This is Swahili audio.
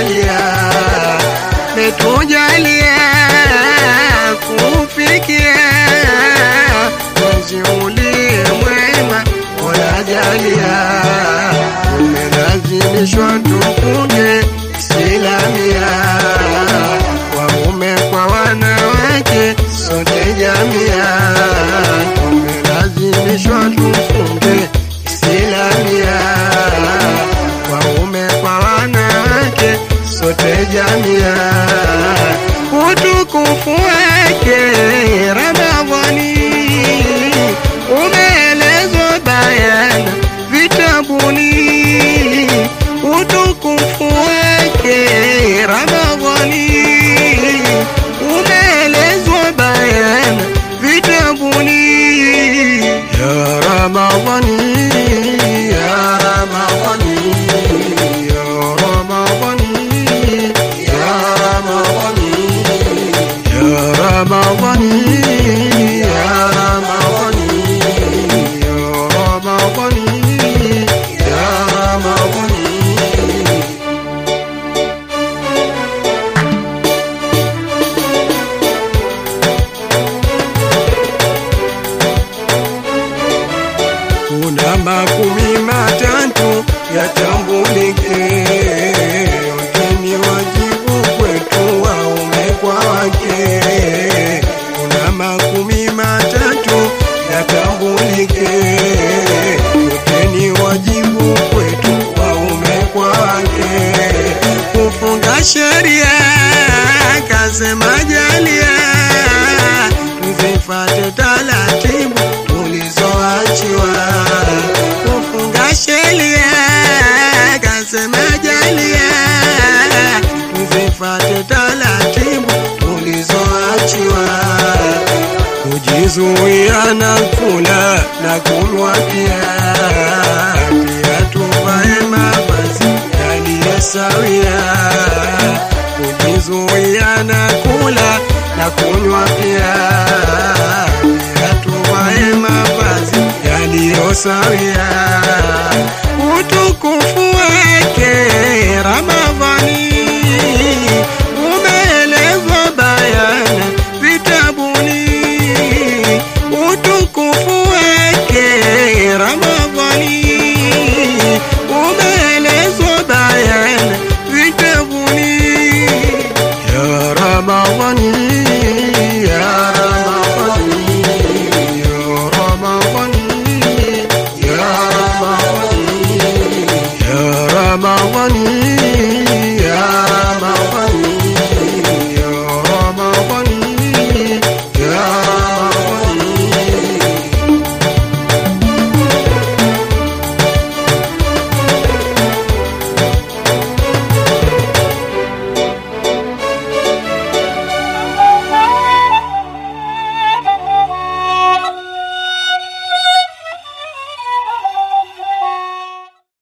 jalia, metujalia kufikia mwezi uliomwema. Mola jalia, tumelazimishwa tufunge Islamia, waume kwa wanawake sote jamia. Tumelazimishwa tufunge Islamia, waume kwa wanawake sote jamia. Utukufu wake Ramadhani umeelezwa bayana vitabuni. Utukufu wake Ramadhani umeelezwa bayana vitabuni. Ya Ramadhani, ya Ramadhani, ya Ramadhani, ya Ramadhani, ya Ramadhani, ya Ramadhani, ya Ramadhani, ya Ramadhani. Kuna makumi matatu yatambulike, yote ni wajibu kwetu waume kwa wake. Kuna makumi matatu yatambulike, yote ni wajibu kwetu waume kwa wake. Kufunga sheria kasema jalia, tuzifate taratibu tulizoachiwa. Kufunga sheria kasema jalia, tuzifate taratibu tulizoachiwa. Kujizuia na kula na kunywa pia, pia tuvae mavazi yaliyosawia. Kujizuia na kula na kunywa pia, pia tuvae mavazi yaliyosawia. Utukufu wake Ramadhani